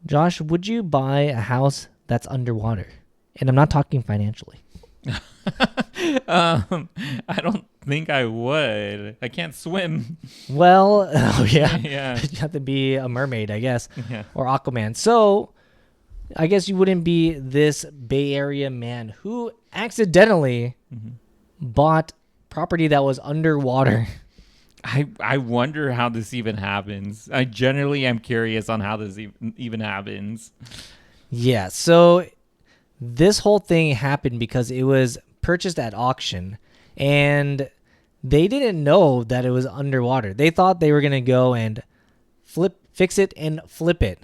Josh, would you buy a house that's underwater? And I'm not talking financially. I don't think I would. I can't swim. Well, oh yeah. Yeah. You have to be a mermaid, I guess, Yeah. or Aquaman. So I guess you wouldn't be this Bay Area man who accidentally bought property that was underwater. I wonder how this even happens. I generally am curious on how this even happens. Yeah, so this whole thing happened because it was purchased at auction, and they didn't know that it was underwater. They thought they were going to go and fix it and flip it,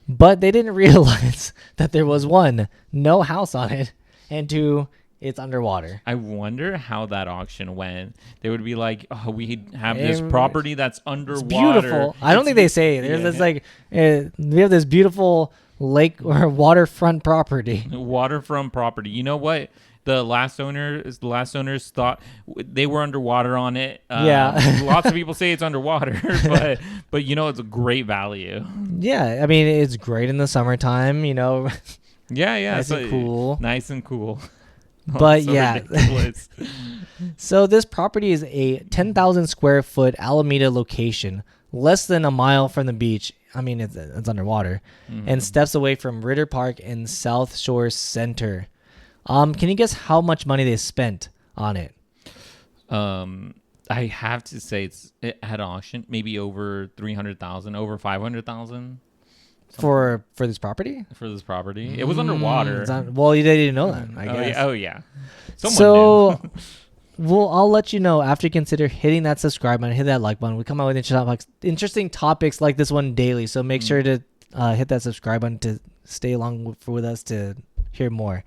but they didn't realize that there was one, no house on it, and two, it's underwater. I wonder how that auction went. They would be like, "Oh, we have this property that's underwater. It's beautiful." I don't think they say it. It's like we have this beautiful lake or waterfront property. Waterfront property. You know what? The last owners thought they were underwater on it. Yeah. Lots of people say it's underwater, but it's a great value. Yeah, I mean it's great in the summertime. Yeah. Nice and cool. Nice and cool. But so yeah. ridiculous. So this property is a 10,000 square foot Alameda location, less than a mile from the beach. I mean, it's underwater, and steps away from Ritter Park in South Shore Center. Can you guess how much money they spent on it? I have to say it had auction maybe over 300,000, over 500,000 for this property. for this property. It was underwater. Well, you didn't know that, I guess. Oh yeah. Someone knew. Well, I'll let you know after you consider hitting that subscribe button, hit that like button. We come out with interesting topics like this one daily, so make sure to hit that subscribe button to stay along with us to hear more.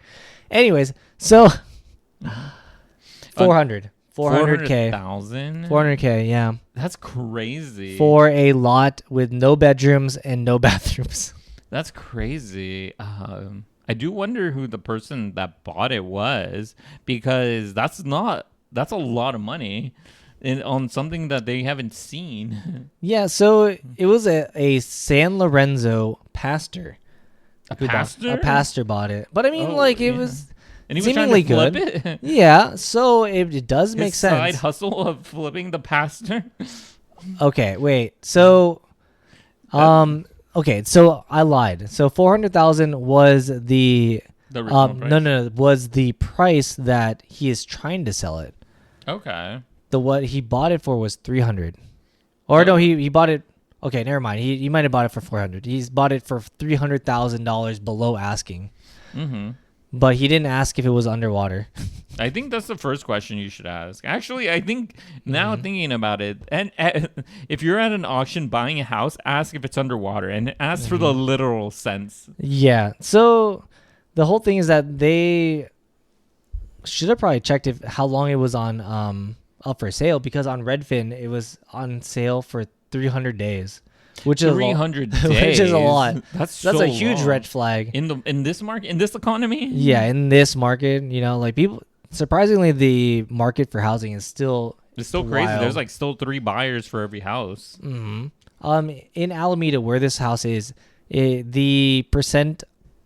Anyways, so 400K. 400K, yeah. That's crazy. For a lot with no bedrooms and no bathrooms. That's crazy. I do wonder who the person that bought it was, because that's a lot of money on something that they haven't seen. Yeah, so it was a San Lorenzo pastor. A pastor? A pastor bought it. But I mean, it was and he was seemingly trying to good. flip it? Yeah, so it does make His sense. side hustle of flipping the pastor? Okay, wait. So, okay, so I lied. So 400,000 was the original price? No, was the price that he is trying to sell it. Okay. What he bought it for was 300. Or no, he bought it. Okay, never mind. He might have bought it for 400. He's bought it for $300,000 below asking. Mm-hmm. But he didn't ask if it was underwater. I think that's the first question you should ask. Actually, I think now thinking about it, and if you're at an auction buying a house, ask if it's underwater and ask for the literal sense. Yeah. So the whole thing is that they should have probably checked how long it was on up for sale, because on Redfin it was on sale for 300 days. Which is 300 days. Which is a lot. That's a huge red flag in this market, in this economy. Yeah, in this market, people. Surprisingly, the market for housing is still crazy. wild. There's still 3 buyers for every house. Mm-hmm. In Alameda, where this house is, the percent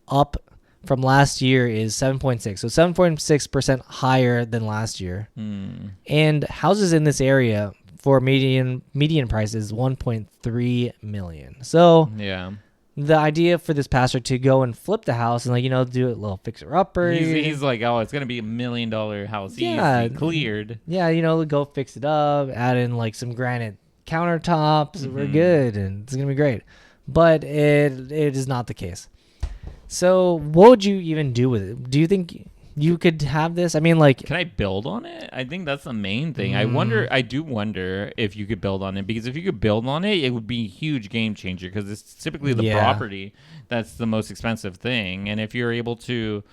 up from last year is 7.6. So 7.6% higher than last year. And houses in this area for median price is 1.3 million. So yeah, the idea for this pastor to go and flip the house and do a little fixer upper. He's like, oh, it's gonna be $1 million house. Yeah, easy, cleared. Yeah, go fix it up, add in some granite countertops. We're good, and it's gonna be great. But it is not the case. So what would you even do with it? Do you think you could have this? I mean, can I build on it? I think that's the main thing. I do wonder if you could build on it, because if you could build on it, it would be a huge game changer, because it's typically the property that's the most expensive thing. And if you're able to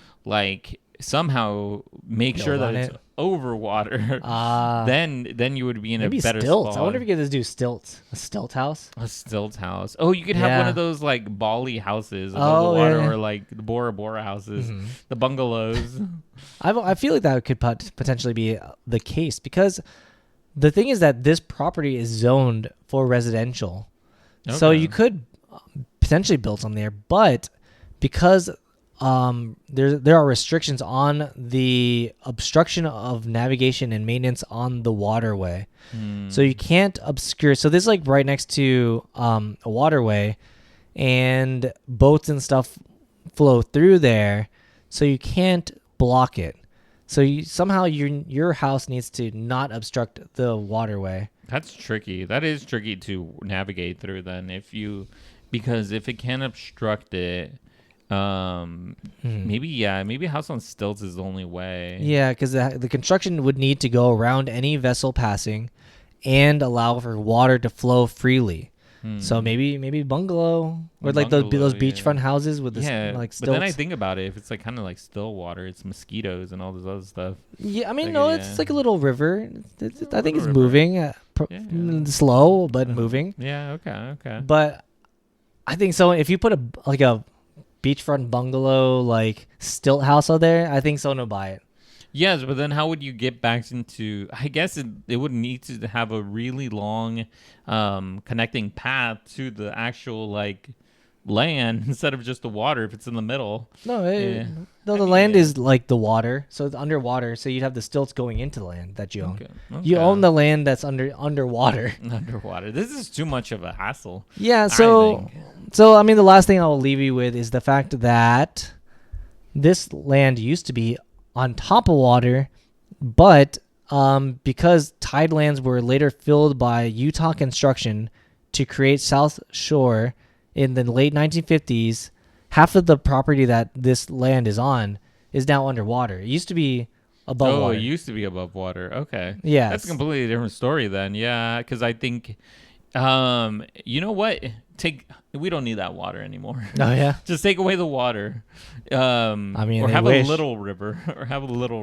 somehow make build sure that on it's it over water, then you would be in a better stilts. spot. I wonder if you could just do stilts. A stilt house? A stilt house. Oh, you could have one of those Bali houses above the water, or the Bora Bora houses, the bungalows. I feel like that could potentially be the case, because the thing is that this property is zoned for residential. Okay. So you could potentially build something there, but because there are restrictions on the obstruction of navigation and maintenance on the waterway. So you can't obscure. So this is like right next to a waterway, and boats and stuff flow through there, so you can't block it. So somehow your house needs to not obstruct the waterway. That's tricky. That is tricky to navigate through then because if it can obstruct it, maybe a house on stilts is the only way. Yeah, because the construction would need to go around any vessel passing and allow for water to flow freely. So maybe bungalow or like those beachfront houses with like stilts. But then I think about it, if it's like kind of like still water, it's mosquitoes and all this other stuff. Yeah, I mean, it's like a little river. I think it's moving, slow but moving. Yeah, okay. But I think so. If you put a beachfront bungalow like stilt house out there, I think someone will buy it. Yes, but then how would you get back into? I guess it would need to have a really long connecting path to the actual like land instead of just the water if it's in the middle. No, the land is like the water, so it's underwater. So you'd have the stilts going into the land that you own. Okay. You own the land that's underwater. Underwater. This is too much of a hassle. Yeah. So I mean, the last thing I will leave you with is the fact that this land used to be on top of water, but because tidelands were later filled by Utah construction to create South Shore in the late 1950s, half of the property that this land is on is now underwater. It used to be above water. Oh, it used to be above water. Okay. Yeah. That's a completely different story then. Yeah, because I think, you know what? We don't need that water anymore. Oh yeah. Just take away the water. I mean, or have a little river.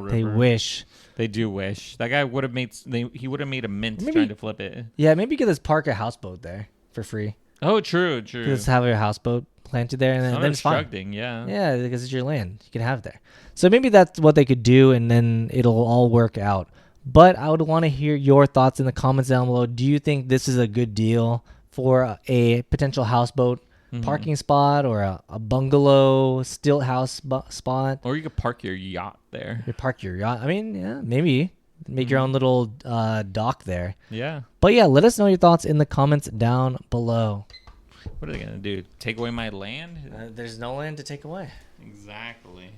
They wish. They do wish. That guy would have made. He would have made a mint trying to flip it. Yeah, maybe you could just park a houseboat there for free. Oh, true. Just have your houseboat planted there, and then it's fine. Yeah, because it's your land. You can have it there. So maybe that's what they could do, and then it'll all work out. But I would want to hear your thoughts in the comments down below. Do you think this is a good deal for a potential houseboat parking spot or a bungalow stilt house spot? Or you could park your yacht there. You park your yacht. I mean, yeah, maybe make your own little dock there. Yeah. But yeah, let us know your thoughts in the comments down below. What are they gonna do? Take away my land? There's no land to take away. Exactly.